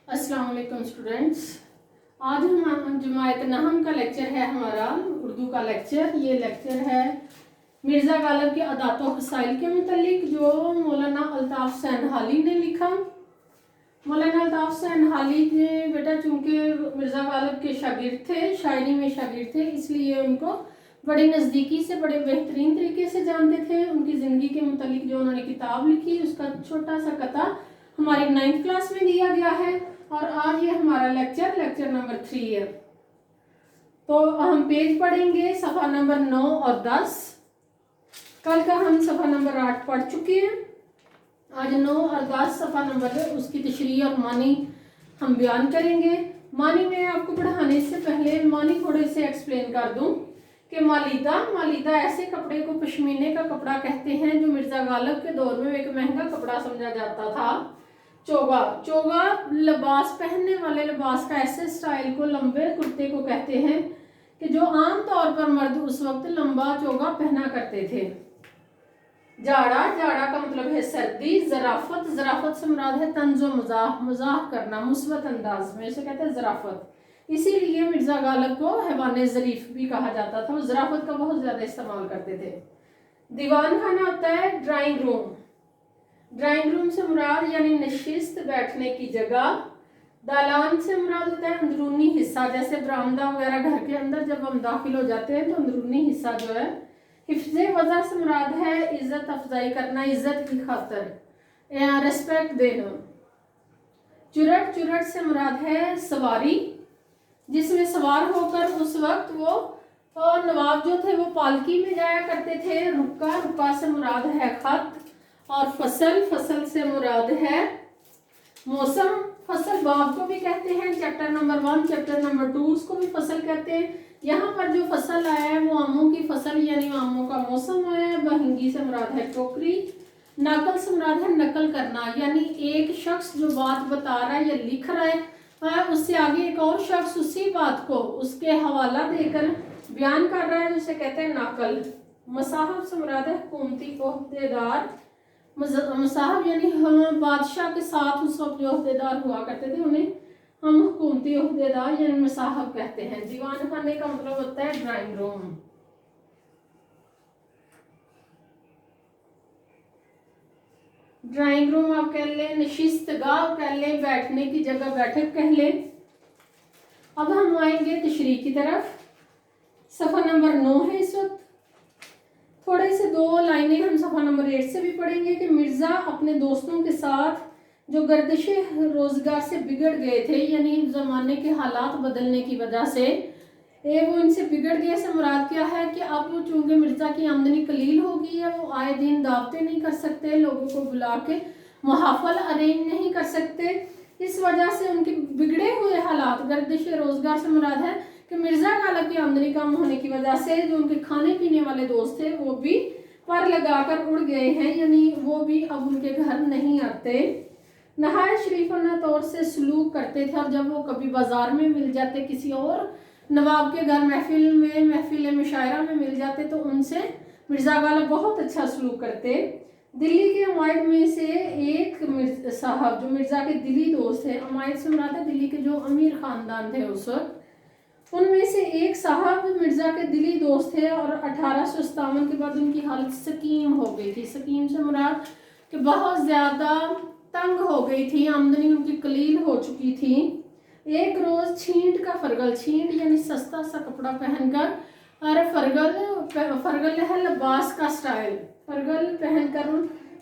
अस्सलाम वालेकुम स्टूडेंट्स। आज हम जमायत नहम का लेक्चर है, हमारा उर्दू का लेक्चर। ये लेक्चर है मिर्ज़ा गालिब के अदात व फ़साइल के मुतालिक, जो मौलाना अल्ताफ़ सैनहाली ने लिखा। मौलाना अल्ताफ़ सैनहाली ने बेटा चूँकि मिर्ज़ा गालिब के शागिर्द थे, शायरी में शागिर्द थे, इसलिए उनको बड़े नज़दीकी से, बड़े बेहतरीन तरीके से जानते थे। उनकी ज़िंदगी के मुतालिक जो उन्होंने किताब लिखी, उसका छोटा सा कथा हमारी 9th क्लास में दिया गया है। और आज ये हमारा लेक्चर नंबर 3 है। तो हम पेज पढ़ेंगे सफ़ा नंबर 9 और 10। कल का हम सफ़ा नंबर 8 पढ़ चुके हैं। आज 9 और 10 सफ़ा नंबर है, उसकी तशरीह और मानी हम बयान करेंगे। मानी में आपको पढ़ाने से पहले मानी थोड़े से एक्सप्लेन कर दूं कि मालीदा ऐसे कपड़े को पश्मीने का कपड़ा कहते हैं जो मिर्ज़ा गालिब के दौर में एक महंगा कपड़ा समझा जाता था। चोगा लिबास, पहनने वाले लिबास का ऐसे स्टाइल को लंबे कुर्ते को कहते हैं कि जो आम तौर पर मर्द उस वक्त लंबा चोगा पहना करते थे। जाड़ा का मतलब है सर्दी। ज़राफ़त से मुराद है तंज़ो मज़ाह करना मुस्बत अंदाज में, इसे कहते हैं ज़राफ़त। इसीलिए मिर्ज़ा गालिब को हैवान ज़रीफ़ भी कहा जाता था। वो ज़राफ़त का बहुत ज़्यादा इस्तेमाल करते थे। दीवान खाना होता है ड्राइंग रूम से मुराद यानी नशिस्त, बैठने की जगह। दालान से मुराद होता है अंदरूनी हिस्सा, जैसे बरामदा वगैरह घर के अंदर जब हम दाखिल हो जाते हैं तो अंदरूनी हिस्सा जो है। हिफ्ज़े वज़ा से मुराद है इज़्ज़त अफजाई करना, इज़्ज़त की खातिर, रिस्पेक्ट देना। चुरट से मुराद है सवारी, जिसमें सवार होकर उस वक्त वो और नवाब जो थे वो पालकी में जाया करते थे। रुक्का से मुराद है खत। और फसल से मुराद है मौसम। फसल बाब को भी कहते हैं, चैप्टर नंबर 1, चैप्टर नंबर 2 उसको भी फसल कहते हैं। यहाँ पर जो फसल आया है वो आमों की फसल यानी आमों का मौसम आया है। बहिंगी से मुराद है टोकरी। नकल से मुराद है नकल करना, यानी एक शख्स जो बात बता रहा है या लिख रहा है उससे आगे एक और शख्स उसी बात को उसके हवाला देकर बयान कर रहा है, जिसे कहते हैं नकल। मसाहब से मुराद है हुकूमती ओहदेदार। मसाहब यानी हम बादशाह के साथ उस वक्त जो ओहदेदार हुआ करते थे उन्हें हम हुकूमती ओहदेदार यानी मसाहब कहते हैं। दीवान खाने का मतलब होता है ड्राइंग रूम। ड्राइंग रूम आप कह लें, नशिस्तगाह कह लें, बैठने की जगह बैठक कह लें। अब हम आएंगे तशरीह की तरफ। सफ़ा नंबर 9 है इस वक्त। थोड़े से 2 लाइनें हम सफ़ा नंबर 8 से भी पढ़ेंगे कि मिर्ज़ा अपने दोस्तों के साथ जो गर्दिश रोज़गार से बिगड़ गए थे, यानी ज़माने के हालात बदलने की वजह से वो इनसे बिगड़ गए से मुराद क्या है कि अब चूँकि मिर्ज़ा की आमदनी कलील हो गई है, वो आए दिन दावतें नहीं कर सकते, लोगों को बुला के मुहाफ़ल अरेंज नहीं कर सकते। इस वजह से उनके बिगड़े हुए हालात, गर्दिश रोज़गार से मुराद है कि मिर्ज़ा गालिब की आमदनी कम होने की वजह से जो उनके खाने पीने वाले दोस्त थे वो भी पर लगाकर उड़ गए हैं, यानी वो भी अब उनके घर नहीं आते। नहायत शरीफाना तौर से सलूक करते थे, और जब वो कभी बाजार में मिल जाते, किसी और नवाब के घर महफिल मुशायरा में मिल जाते, तो उनसे मिर्ज़ा गालिब बहुत अच्छा सलूक करते। दिल्ली के अमायद में से एक साहब जो मिर्ज़ा के दिली दोस्त थे, अमायद से मुराद है दिल्ली के जो अमीर ख़ानदान थे उस वक्त, उनमें से एक साहब मिर्ज़ा के दिली दोस्त थे। और 1857 के बाद उनकी हालत सकीम हो गई थी। सकीम से मुराद कि बहुत ज़्यादा तंग हो गई थी, आमदनी उनकी कलील हो चुकी थी। एक रोज़ छींट यानी सस्ता सा कपड़ा पहनकर, और फरगल है लिबास का स्टाइल, फरगल पहनकर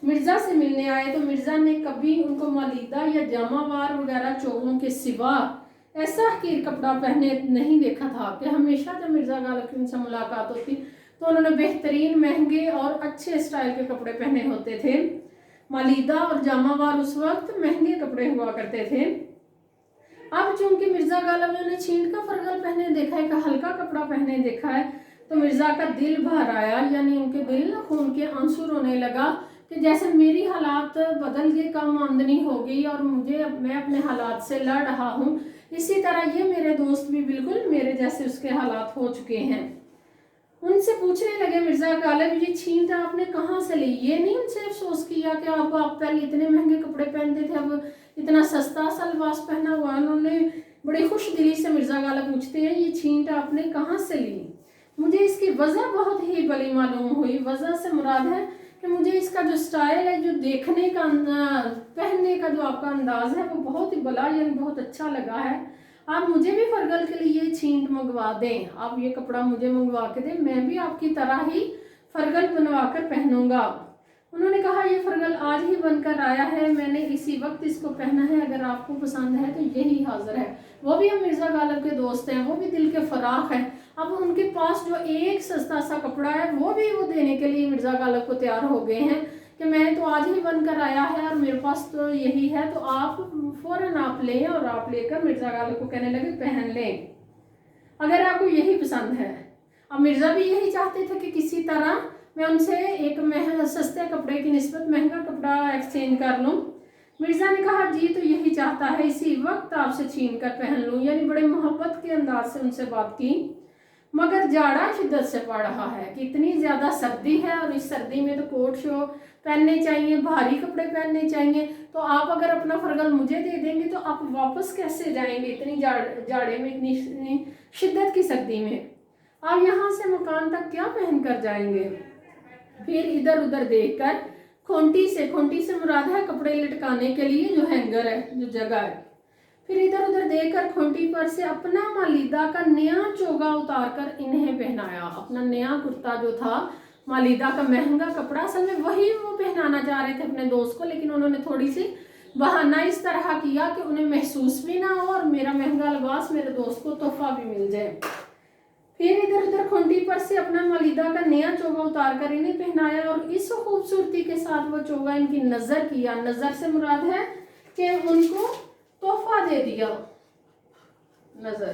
मिर्ज़ा से मिलने आए। तो मिर्ज़ा ने कभी उनको मालीदा या जामावार वगैरह चोगों के सिवा ऐसा हकीर कपड़ा पहने नहीं देखा था कि हमेशा जब मिर्ज़ा गालिब की उनसे मुलाकात होती तो उन्होंने बेहतरीन, महंगे और अच्छे स्टाइल के कपड़े पहने होते थे। मालीदा और जामावार उस वक्त महंगे कपड़े हुआ करते थे। अब चूंकि मिर्ज़ा गालिब ने छींट का फरगल पहने देखा है, कि हल्का कपड़ा पहने देखा है, तो मिर्ज़ा का दिल भर आया, यानी उनके दिल खून के आंसू रोने लगा कि जैसे मेरी हालात बदल गए, कम आमदनी हो गई और मैं अपने हालात से लड़ रहा हूँ, इसी तरह ये मेरे दोस्त भी बिल्कुल मेरे जैसे उसके हालात हो चुके हैं। उनसे पूछने लगे मिर्ज़ा गालिब, ये छींट आपने कहाँ से ली? ये नहीं उनसे अफसोस किया कि आप पहले इतने महंगे कपड़े पहनते थे, अब इतना सस्ता सा लिबास पहना हुआ। उन्होंने बड़ी खुश दिली से मिर्ज़ा गालिब पूछते हैं ये छींट आपने कहाँ से ली? मुझे इसकी वजह बहुत ही भली मालूम हुई। वजह से मुराद है कि मुझे इसका जो स्टाइल है, जो देखने का पहनने का जो आपका अंदाज है वो बहुत ही भला यानी बहुत अच्छा लगा है। आप मुझे भी फरगल के लिए ये छींट मंगवा दें, आप ये कपड़ा मुझे मंगवा के दें, मैं भी आपकी तरह ही फरगल बनवा कर पहनूंगा। उन्होंने कहा ये फरगल आज ही बनकर आया है, मैंने इसी वक्त इसको पहना है, अगर आपको पसंद है तो यही हाजिर है। वो भी हम मिर्ज़ा गालिब के दोस्त हैं, वो भी दिल के फराख हैं। अब उनके पास जो एक सस्ता सा कपड़ा है वो भी वो देने के लिए मिर्ज़ा गालिब को तैयार हो गए हैं कि मैं तो आज ही बनकर आया है और मेरे पास तो यही है, तो आप फौरन आप लें। और आप लेकर मिर्ज़ा गालिब को कहने लगे पहन लें अगर आपको यही पसंद है। अब मिर्ज़ा भी यही चाहते थे कि किसी तरह मैं उनसे एक सस्ते कपड़े की निस्बत महंगा कपड़ा एक्सचेंज कर लूँ। मिर्ज़ा ने कहा जी तो यही चाहता है, इसी वक्त आपसे छीन कर पहन लूँ, यानी बड़े मोहब्बत के अंदाज से उनसे बात की। मगर जाड़ा शिद्दत से पड़ रहा है कि इतनी ज़्यादा सर्दी है और इस सर्दी में तो कोट शो पहनने चाहिए, भारी कपड़े पहनने चाहिए, तो आप अगर अपना फरगल मुझे दे देंगे तो आप वापस कैसे जाएंगे इतनी जाड़े में, इतनी शिद्दत की सर्दी में? आप यहाँ से मकान तक क्या पहन कर जाएंगे? फिर इधर उधर देखकर खोंटी से मुराद है कपड़े लटकाने के लिए जो हैंगर है, जो जगह है, फिर इधर उधर देखकर खोंटी पर से अपना मालीदा का नया चोगा उतार कर इन्हें पहनाया। अपना नया कुर्ता जो था मालीदा का महंगा कपड़ा, असल में वही वो पहनाना चाह रहे थे अपने दोस्त को, लेकिन उन्होंने थोड़ी सी बहाना इस तरह किया कि उन्हें महसूस भी ना हो और मेरा महंगा लिबास मेरे दोस्त को तोहफा भी मिल जाए। फिर इधर उधर खोंटी पर से अपना मालीदा का नया चोगा उतार कर इन्हें पहनाया और इस खूबसूरती के साथ वो चोगा इनकी नजर किया। नजर से मुराद है कि उनको तोहफा दे दिया। नजर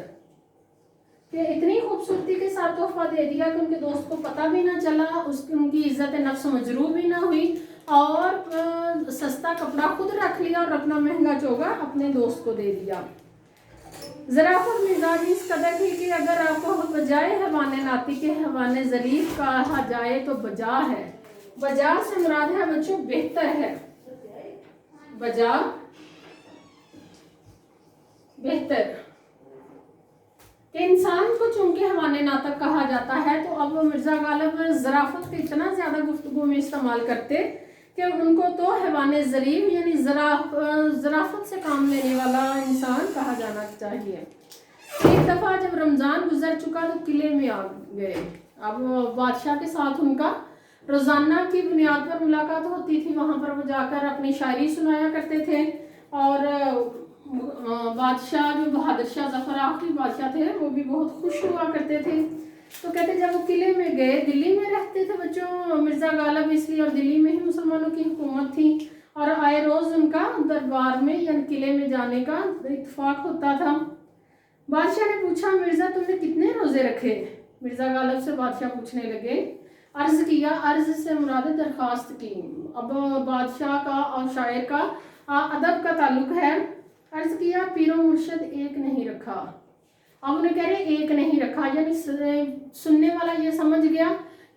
कि इतनी खूबसूरती के साथ तोहफा दे दिया कि उनके दोस्त को पता भी ना चला, उनकी इज्जत नफ्स मजरूह भी ना हुई और सस्ता कपड़ा खुद रख लिया और अपना महंगा चोगा अपने दोस्त को दे दिया। ज़राफ़त मिजाजी इस कदर थी कि अगर आपको बजाय हैवान नाती के हैवान ज़रीफ कहा जाए तो बजा है। बजा से मुराद है बच्चों बेहतर है, बजा बेहतर कि इंसान को चूंकि हैवान नातक कहा जाता है, तो अब मिर्ज़ा गालिब ज़राफ़त को इतना ज़्यादा गुफ्तगू में इस्तेमाल करते कि उनको तो हैवान ज़रीफ यानी ज़राफ़त से काम लेने वाला इंसान कहा जाना चाहिए। एक दफ़ा जब रमज़ान गुजर चुका तो किले में आ गए। अब बादशाह के साथ उनका रोज़ाना की बुनियाद पर मुलाकात होती थी, वहाँ पर वो जाकर अपनी शायरी सुनाया करते थे और बादशाह जो बहादुर शाह ज़फ़र आखिरी बादशाह थे वो भी बहुत खुश हुआ करते थे। तो कहते जब वो किले में गए, दिल्ली में रहते थे बच्चों मिर्ज़ा गालिब इसलिए, और दिल्ली में ही मुसलमानों की हुकूमत थी और आए रोज़ उनका दरबार में यानी किले में जाने का इत्तेफाक होता था। बादशाह ने पूछा मिर्ज़ा तुमने कितने रोज़े रखे? मिर्ज़ा गालिब से बादशाह पूछने लगे, अर्ज़ किया, अर्ज़ से मुराद दरख्वास्त की। अब बादशाह का और शायर का अदब का ताल्लुक है। अर्ज़ किया पीरो मुर्शद एक नहीं रखा। अब उन्हें कह रहे एक नहीं रखा, यानी सुनने वाला ये समझ गया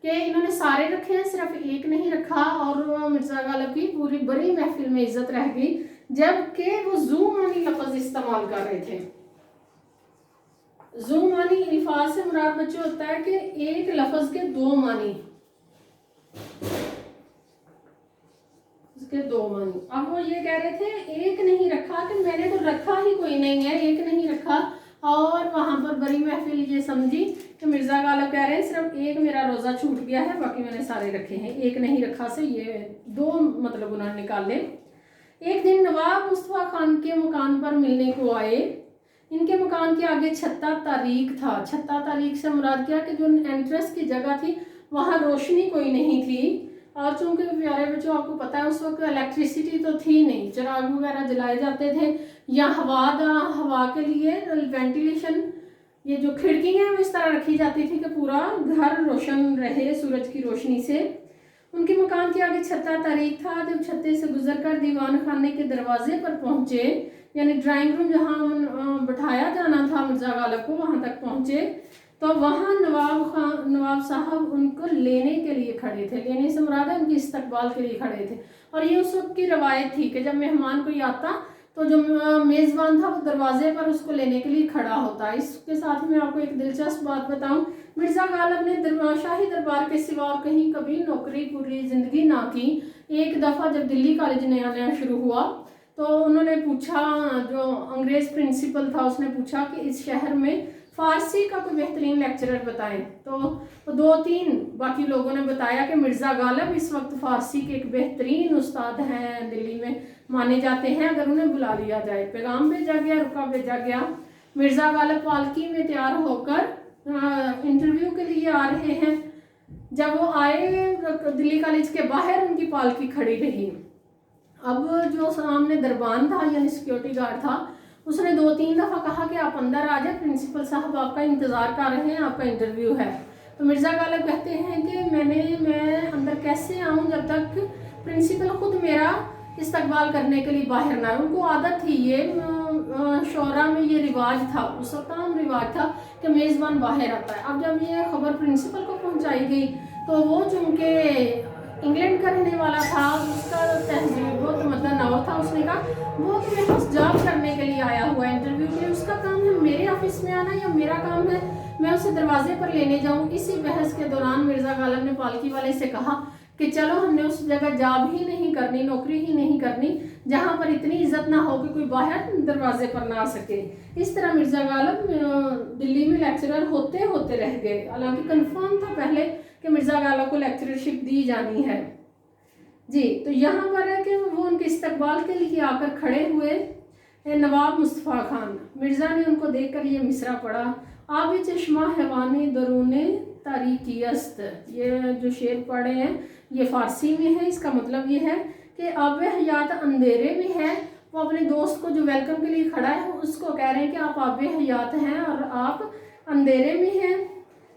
कि इन्होंने सारे रखे हैं, सिर्फ एक नहीं रखा। और मिर्ज़ा गालिब की पूरी बड़ी महफिल में इज्जत रह गई, जबकि वो ज़ू मानी लफ्ज़ इस्तेमाल कर रहे थे। ज़ू मानी अल्फाज से मुराद बच्चों होता है कि एक लफ्ज़ के दो मानी, उसके दो मानी। अब वो ये कह रहे थे एक नहीं रखा कि मैंने तो रखा ही कोई नहीं है, एक नहीं रखा। और वहाँ पर बड़ी महफिल ये समझी कि मिर्ज़ा गालिब कह रहे हैं सिर्फ एक मेरा रोज़ा छूट गया है, बाकी मैंने सारे रखे हैं। एक नहीं रखा से ये दो मतलब उन्होंने निकाले। एक दिन नवाब मुस्तफ़ा खान के मकान पर मिलने को आए। इनके मकान के आगे छत्ता तारीख था। छत्ता तारीख से मुराद क्या कि जो एंट्रेंस की जगह थी वहाँ रोशनी कोई नहीं थी, और चूंकि प्यारे बच्चों आपको पता है उस वक्त इलेक्ट्रिसिटी तो थी नहीं, चिराग वगैरह जलाए जाते थे, या हवा के लिए वेंटिलेशन ये जो खिड़की है वो इस तरह रखी जाती थी कि पूरा घर रोशन रहे सूरज की रोशनी से। उनके मकान के आगे छत्ता तारीख था। जब छत्ते से गुजरकर दीवान खाने के दरवाजे पर पहुंचे, यानी ड्राइंग रूम जहाँ बिठाया जाना था मिर्ज़ा गालिब को, वहाँ तक पहुंचे तो वहाँ नवाब साहब उनको लेने के लिए खड़े थे। लेने से मुराद है उनकी इस्तकबाल के लिए खड़े थे। और ये उस वक्त की रवायत थी कि जब मेहमान कोई आता तो जो मेज़बान था वो दरवाजे पर उसको लेने के लिए खड़ा होता है। इसके साथ मैं आपको एक दिलचस्प बात बताऊं, मिर्ज़ा गालिब ने शाही दरबार के सिवा और कहीं कभी नौकरी पूरी ज़िंदगी ना की। एक दफ़ा जब दिल्ली कॉलेज नया नया शुरू हुआ तो उन्होंने पूछा, जो अंग्रेज़ प्रिंसिपल था उसने पूछा कि इस शहर में फ़ारसी का कोई बेहतरीन लेक्चरर बताएं। तो 2-3 बाकी लोगों ने बताया कि मिर्ज़ा गालिब इस वक्त फ़ारसी के एक बेहतरीन उस्ताद हैं, दिल्ली में माने जाते हैं, अगर उन्हें बुला लिया जाए। पैगाम भेजा गया, रुका भेजा गया। मिर्ज़ा गालिब पालकी में तैयार होकर इंटरव्यू के लिए आ रहे हैं। जब वो आए दिल्ली कॉलेज के बाहर उनकी पालकी खड़ी रही। अब जो सामने दरबान था यानी सिक्योरिटी गार्ड था, उसने 2-3 दफ़ा कहा कि आप अंदर आ जाए, प्रिंसिपल साहब आपका इंतज़ार कर रहे हैं, आपका इंटरव्यू है। तो मिर्ज़ा गालिब कहते हैं कि मैं अंदर कैसे आऊँ जब तक प्रिंसिपल खुद मेरा इस्तकबाल करने के लिए बाहर ना आए। उनको आदत थी, ये शोरा में ये रिवाज था, उस वक्त आम रिवाज था कि मेज़बान बाहर आता है। अब जब ये खबर प्रिंसिपल को पहुँचाई गई तो वो चूँकि इंग्लैंड का रहने वाला था, उसका तहजीब बहुत मतलब नौर था, उसने कहा वो तो मेरे पास जॉब करने के लिए आया हुआ है, इंटरव्यू के लिए, उसका काम है मेरे ऑफिस में आना या मेरा काम है मैं उसे दरवाजे पर लेने जाऊं। इसी बहस के दौरान मिर्ज़ा गालिब ने पालकी वाले से कहा कि चलो हमने उस जगह जॉब ही नहीं करनी, नौकरी ही नहीं करनी जहां पर इतनी इज्जत ना हो कि कोई बाहर दरवाजे पर ना आ सके। इस तरह मिर्ज़ा गालिब दिल्ली में लेक्चरर होते होते रह गए। हालांकि कन्फर्म था पहले कि मिर्ज़ा गालिब को लेक्चरशिप दी जानी है जी। तो यहाँ पर है कि वो उनके इस्तकबाल के लिए आकर खड़े हुए। नवाब मुस्तफ़ा खान मिर्ज़ा ने उनको देखकर ये मिसरा पढ़ा, आब चश्मा हैवानी दरूने तारीकीस्त। ये जो शेर पढ़े हैं ये फ़ारसी में है। इसका मतलब ये है कि आब हयात अंधेरे में है। वो अपने दोस्त को जो वेलकम के लिए खड़ा है उसको कह रहे हैं कि आप आब हयात हैं और आप अंधेरे में हैं।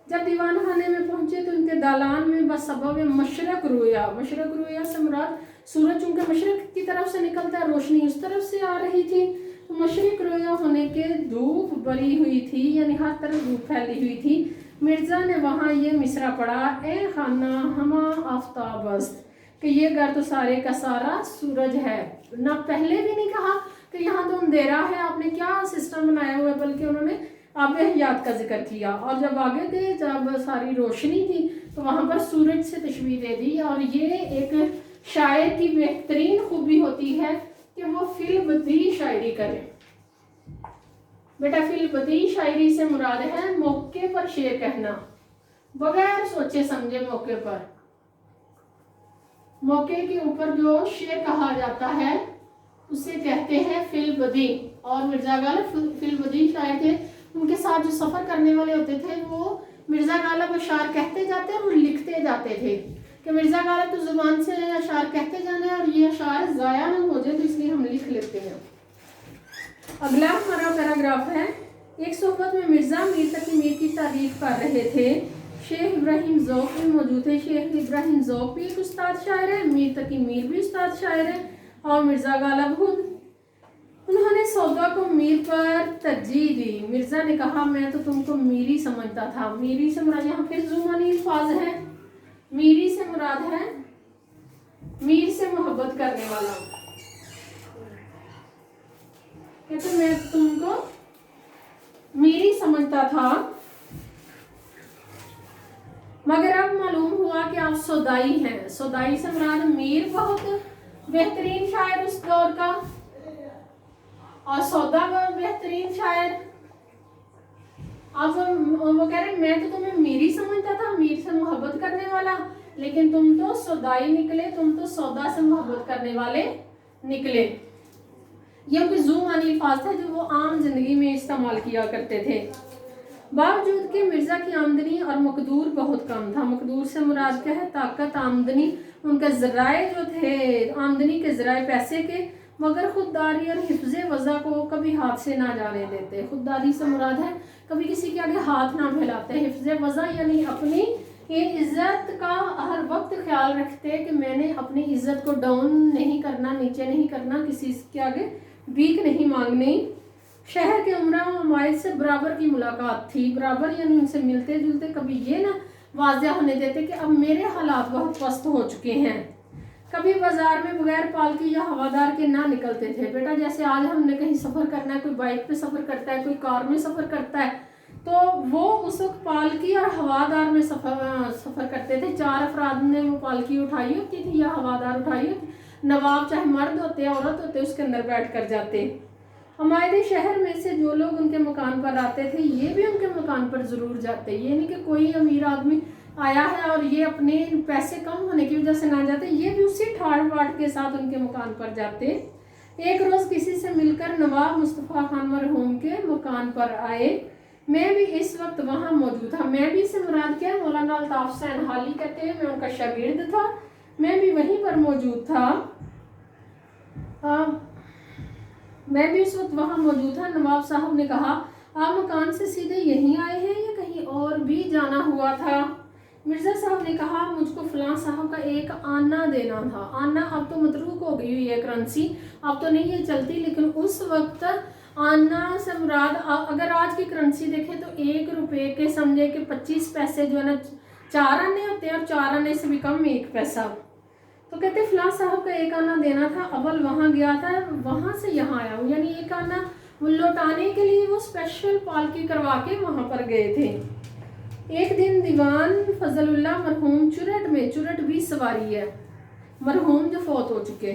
जब दीवान खाने में पहुंचे तो उनके दालान में बस सबब मशरक रोया। मशरक रोया से मुराद सूरज चूँकि मशरक की तरफ से निकलता है, रोशनी उस तरफ से आ रही थी, तो मशरक रोया होने के धूप बरी हुई थी, यानी हर तरफ धूप फैली हुई थी। मिर्ज़ा ने वहाँ ये मिसरा पढ़ा, ए खाना हमा आफ्ताबस्त, कि ये घर तो सारे का सारा सूरज है। ना पहले भी नहीं कहा कि यहाँ तो अंधेरा है, आपने क्या सिस्टम बनाया हुआ है, बल्कि उन्होंने आब हयात का जिक्र किया। और जब आगे गए, जब सारी रोशनी थी तो वहाँ पर सूरज से तशबीह दे दी। और ये एक शायर की बेहतरीन खूबी होती है कि वो फिलबदी शायरी करे। बेटा फिलबदी शायरी से मुराद है मौके पर शेर कहना, बगैर सोचे समझे मौके पर, मौके के ऊपर जो शेर कहा जाता है उसे कहते हैं फिलबदी। और मिर्ज़ा गालिब फिलबदी शायर थे। उनके साथ जो सफ़र करने वाले होते थे वो मिर्ज़ा गालिब अशार कहते जाते और लिखते जाते थे कि मिर्ज़ा गालिब तो ज़ुबान से अशार कहते जाने और ये अशार ज़ाया ना हो जाए, तो इसलिए हम लिख लेते हैं। अगला हमारा पैराग्राफ है, एक सोहबत में मिर्ज़ा मीर तकी मीर की तारीफ कर रहे थे। शेख इब्राहिम ज़ौक़ भी मौजूद है। शेख इब्राहिम ज़ौक़ भी एक उस्ताद शायर है, मीर तकी मीर भी उस्ताद शायर है, और मिर्ज़ा गालिब खुद। उन्होंने सौदा को मीर पर तरजीह दी। मिर्ज़ा ने कहा मैं तो तुमको मीरी समझता था। मीरी से मुराद यहाँ फिर जुमानी अल्फाज है। मीरी से मुराद है मीर से मोहब्बत करने वाला। कहते मैं तुमको मीरी समझता था, मगर अब मालूम हुआ कि आप सौदाई हैं। सौदाई से मुराद मीर बहुत बेहतरीन शायर उस दौर का, और सौदा का बेहतरीन शायर। अब वो कह रहे मैं तो तुम्हें मीरी समझता था, मीर से मोहब्बत करने वाला, लेकिन तुम तो सौदाई निकले, तुम तो सौदा से मोहब्बत करने वाले निकले। ये कोई ज़ुमानी अल्फाज था जो वो आम जिंदगी में इस्तेमाल किया करते थे। बावजूद कि मिर्ज़ा की आमदनी और मकदूर बहुत कम था। मकदूर से मुराद क्या है? ताकत, आमदनी। उनके ज़राए जो थे, आमदनी के ज़राए पैसे के, मगर खुददारी और हिफ्ज़ वज़ा को कभी हाथ से ना जाने देते। खुददारी से मुराद है कभी किसी के आगे हाथ ना फैलाते। हिफ्ज़ वज़ा यानी अपनी ये इज़्ज़त का हर वक्त ख्याल रखते कि मैंने अपनी इज़्ज़त को डाउन नहीं करना, नीचे नहीं करना, किसी के आगे भीख नहीं मांगनी। शहर के उमरा व अमाइल से बराबर की मुलाकात थी। बराबर यानी उनसे मिलते जुलते, कभी ये ना वाज़ह होने देते कि अब मेरे हालात बहुत पस्त हो चुके हैं। कभी बाजार में बगैर पालकी या हवादार के ना निकलते थे। बेटा जैसे आज हमने कहीं सफ़र करना है, कोई बाइक पे सफ़र करता है, कोई कार में सफ़र करता है, तो वो उस वक्त पालकी और हवादार में सफ़र करते थे। 4 अफराद ने वो पालकी उठाई होती थी या हवादार उठाई होती। नवाब चाहे मर्द होते औरत होते उसके अंदर बैठ कर जाते। हमारे शहर में से जो लोग उनके मकान पर आते थे ये भी उनके मकान पर ज़रूर जाते। ये नहीं कि कोई अमीर आदमी आया है और ये अपने पैसे कम होने की वजह से ना जाते, ये भी उसी ठाड़ वाड़ के साथ उनके मकान पर जाते। एक रोज़ किसी से मिलकर नवाब मुस्तफ़ा खान मरहूम के मकान पर आए। मैं भी इस वक्त वहाँ मौजूद था। मैं भी से मुराद क्या है, मौलाना अल्ताफ हुसैन हाली कहते हैं, मैं उनका शागिर्द था, मैं भी वहीं पर मौजूद था। मैं भी उस वक्त वहाँ मौजूद था। नवाब साहब ने कहा, आप मकान से सीधे यहीं आए हैं या कहीं और भी जाना हुआ था? मिर्ज़ा साहब ने कहा, मुझको फलां साहब का एक आना देना था। आना अब तो मतरूक हो गई हुई है करेंसी, अब तो नहीं ये चलती, लेकिन उस वक्त आना से मुराद, अगर आज की करेंसी देखें तो 1 रुपये के समझे कि 25 पैसे जो है ना 4 आने होते हैं, और 4 आने से भी कम 1 पैसा। तो कहते फलां साहब का एक आना देना था, अव्वल वहाँ गया था, वहाँ से यहाँ आया हूँ। यानी एक आना लौटाने के लिए वो स्पेशल पालकी करवा के वहाँ पर गए थे। एक दिन दीवान फजलुल्लाह मरहूम चुरट में, चुरट भी सवारी है, मरहूम जो फौत हो चुके,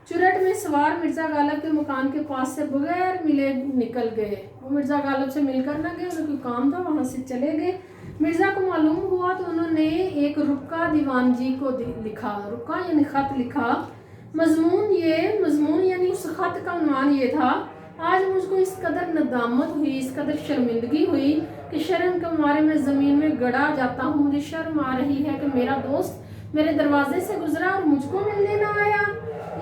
चुरट में सवार मिर्ज़ा गालिब के मकान के पास से बगैर मिले निकल गए। वो मिर्ज़ा गालिब से मिलकर ना गए, उन्हें कोई काम था, वहाँ से चले गए। मिर्ज़ा को मालूम हुआ तो उन्होंने एक रुक्का दीवान जी को लिखा, रुक्का यानी ख़त लिखा। मजमून यानी उस ख़त का उन्वान ये था, आज मुझको इस कदर नदामत हुई, इस कदर शर्मिंदगी हुई कि शर्म के मारे मैं ज़मीन में गड़ा जाता हूँ। मुझे शर्म आ रही है कि मेरा दोस्त मेरे दरवाजे से गुजरा और मुझको मिलने ना आया।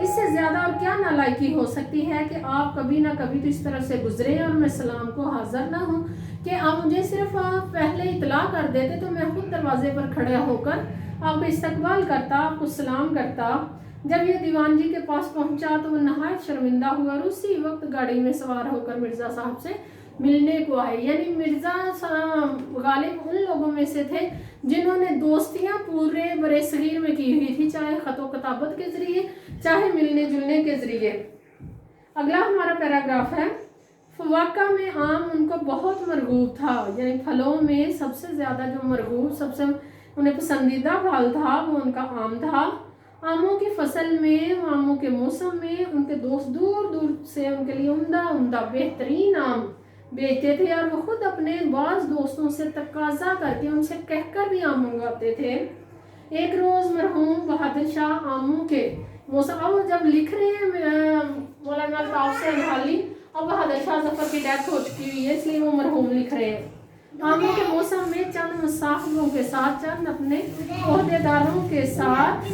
इससे ज़्यादा और क्या नालायकी हो सकती है कि आप कभी ना कभी तो इस तरह से गुजरे और मैं सलाम को हाजिर ना हूँ, कि आप मुझे सिर्फ पहले इतला कर देते तो मैं खुद दरवाजे पर खड़ा होकर आपको इस्तकबाल करता, आपको सलाम करता। जब ये दीवान जी के पास पहुंचा तो वो नहायत शर्मिंदा हुआ और उसी वक्त गाड़ी में सवार होकर मिर्ज़ा साहब से मिलने को आए। यानी मिर्ज़ा गालिब उन लोगों में से थे जिन्होंने दोस्तियां पूरे बरे सगीर में की हुई थी, चाहे ख़तो किताबत के ज़रिए, चाहे मिलने जुलने के ज़रिए। अगला हमारा पैराग्राफ है, फवाका में आम उनको बहुत मरगूब था। यानी फलों में सबसे ज़्यादा जो मरगूब, सबसे उन्हें पसंदीदा फल था वो उनका आम था। आमों की फसल में, आमों के मौसम में उनके दोस्त दूर दूर से उनके लिए उम्दा बेहतरीन आम बेचते थे और वो खुद अपने बाज़ दोस्तों से तकाजा करके उनसे कहकर भी आम मंगवाते थे। एक रोज़ मरहूम बहादुर शाह आमों के मौसम, अब जब लिख रहे हैं मौलाना अल्ताफ हुसैन हाली, अब बहादुर शाह ज़फ़र की डेथ हो चुकी हुई है, इसलिए वो मरहूम लिख रहे हैं। आमों के मौसम में चंद मुसाफिरों के साथ, चंद अपने ओहदेदारों के साथ,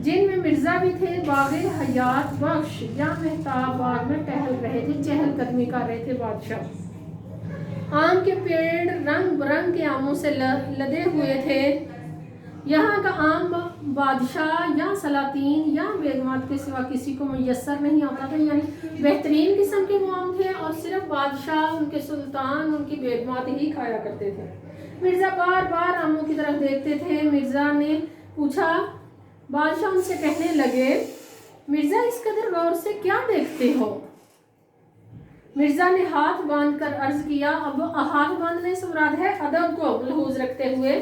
जिनमें मिर्ज़ा भी थे, बाग़े हयात बख्श या मेहताब बाग में टहल रहे थे, चहलकदमी कर रहे थे बादशाह। आम के पेड़ रंग बिरंग के आमों से लदे हुए थे। यहाँ का आम बादशाह या सलातीन या बेगमात के सिवा किसी को मुयस्सर नहीं आता था। यानी बेहतरीन किस्म के वो आम थे और सिर्फ बादशाह, उनके सुल्तान, उनकी बेगमात ही खाया करते थे। मिर्ज़ा बार बार आमों की तरफ देखते थे। मिर्ज़ा ने पूछा, बादशाह उनसे कहने लगे, मिर्ज़ा इस कदर गौर से क्या देखते हो? मिर्ज़ा ने हाथ बांध कर अर्ज किया। अब हाथ बांधने से मुराद है अदब को मलहूज रखते हुए,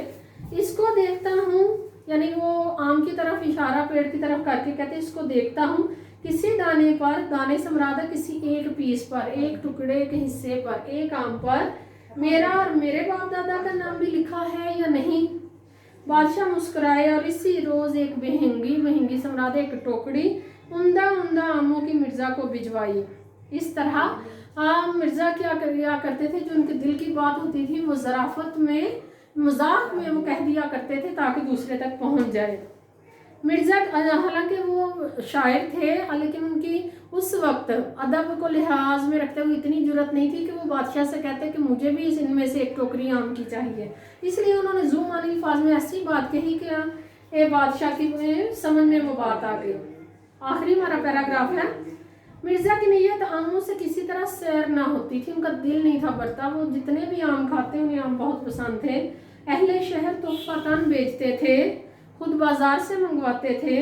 इसको देखता हूँ, यानी वो आम की तरफ इशारा पेड़ की तरफ करके कहते इसको देखता हूँ, किसी दाने पर, दाने से मुराद है किसी एक पीस पर, एक टुकड़े के हिस्से पर, एक आम पर मेरा और मेरे बाप दादा का नाम भी लिखा है या नहीं? बादशाह मुस्कुराए और इसी रोज़ एक महंगी से मुराद एक टोकरी उम्दा आमों की मिर्ज़ा को भिजवाई। इस तरह मिर्ज़ा क्या करते थे, जो उनके दिल की बात होती थी वो ज़राफ़त में, मजाक में वो कह दिया करते थे ताकि दूसरे तक पहुंच जाए। मिर्ज़ा हालांकि वो शायर थे, लेकिन उनकी उस वक्त अदब को लिहाज में रखते हुए इतनी जुर्रत नहीं थी कि वो बादशाह से कहते कि मुझे भी इनमें से एक टोकरी आम की चाहिए। इसलिए उन्होंने ज़ुमानी अल्फाज में ऐसी बात कही कि बादशाह की समझ में वो बात आ गई। आखिरी हमारा पैराग्राफ है, मिर्ज़ा की नीयत आमों से किसी तरह सैर ना होती थी, उनका दिल नहीं था भरता। वो जितने भी आम खाते उन्हें आम बहुत पसंद थे। अहले शहर तोहफ़ातन बेचते थे, खुद बाज़ार से मंगवाते थे।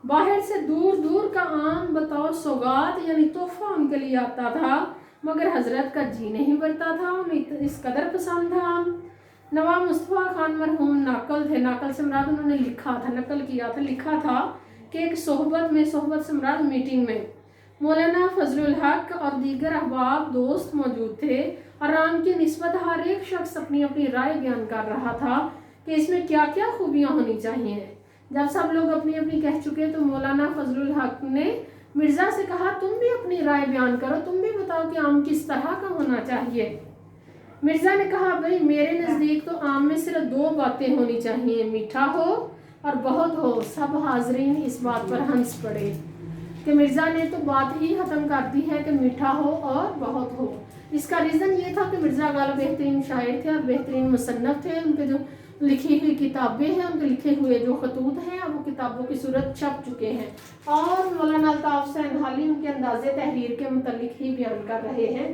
बाहर से दूर दूर का आम बतौर सौगात यानी तोहफा उनके लिए आता था, मगर हजरत का जी नहीं भरता था, उन्हें इस कदर पसंद था आम। नवाब मुस्तफ़ा खान मरहूम नाकल थे, नाकल से मुराद उन्होंने लिखा था, नकल किया था, लिखा था कि एक सोहबत से मुराद मीटिंग में मौलाना फजलुल हक और दीगर अहबाब दोस्त मौजूद थे और आम की निस्बत हर एक शख्स अपनी अपनी राय बयान कर रहा था कि इसमें क्या क्या खूबियाँ होनी चाहिए। जब सब लोग अपनी अपनी कह चुके तो मौलाना फजलुल हक ने मिर्ज़ा से कहा, तुम भी अपनी राय बयान करो, तुम भी बताओ कि आम किस तरह का होना चाहिए। मिर्ज़ा ने कहा, भाई मेरे नज़दीक तो आम में सिर्फ दो बातें होनी चाहिए, मीठा हो और बहुत हो। सब हाजरीन इस बात पर हंस पड़े कि मिर्ज़ा ने तो बात ही ख़त्म कर दी है कि मीठा हो और बहुत हो। इसका रीज़न ये था कि मिर्ज़ा गालिब बेहतरीन शायर थे और बेहतरीन मुसन्नफ़ थे। उनके जो लिखी हुई किताबें हैं, उनके लिखे हुए जो खतूत हैं, अब वो किताबों की सूरत छप चुके हैं और मौलाना अल्ताफ़ हुसैन हाली उनके अंदाज़े तहरीर के मुतल्लिक़ ही बयान कर रहे हैं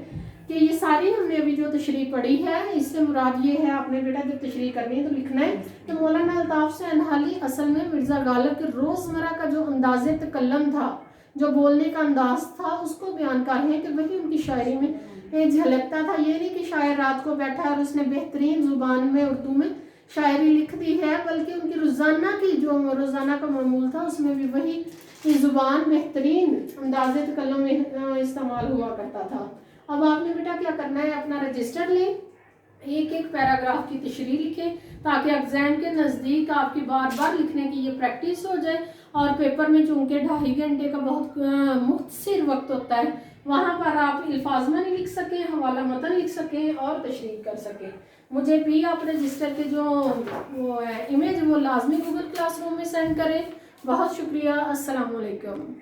कि ये सारी हमने अभी जो तशरीह पढ़ी है, इससे मुराद ये है, आपने बेटा जब तशरीह करनी है तो लिखना है कि मौलाना अल्ताफ़ हुसैन हाली असल में मिर्ज़ा गालिब के रोज़मर्रा का जो अंदाज़े तकल्लम था, जो बोलने का अंदाज था, उसको बयान कर रहे हैं कि वही उनकी शायरी में झलकता था। ये नहीं कि शायर रात को बैठा और उसने बेहतरीन ज़ुबान में उर्दू में शायरी लिख दी है, बल्कि उनकी रोज़ाना की जो रोज़ाना का मामूल था उसमें भी वही ज़ुबान बेहतरीन अंदाज़े तकल्लुम में इस्तेमाल हुआ करता था। अब आपने बेटा क्या करना है, अपना रजिस्टर लें, एक एक पैराग्राफ की तशरीह लिखें ताकि एग्ज़ाम के नज़दीक आपकी बार बार लिखने की ये प्रैक्टिस हो जाए। और पेपर में चूँकि 2.5 घंटे का बहुत मुख्तसर वक्त होता है, वहाँ पर आप अल्फाज में नहीं लिख सकें, हवाला मतन लिख सकें और तशरीह कर सकें। मुझे भी आप रजिस्टर के जो वो है इमेज वो लाजमी गूगल क्लासरूम में सेंड करें। बहुत शुक्रिया। अस्सलाम वालेकुम।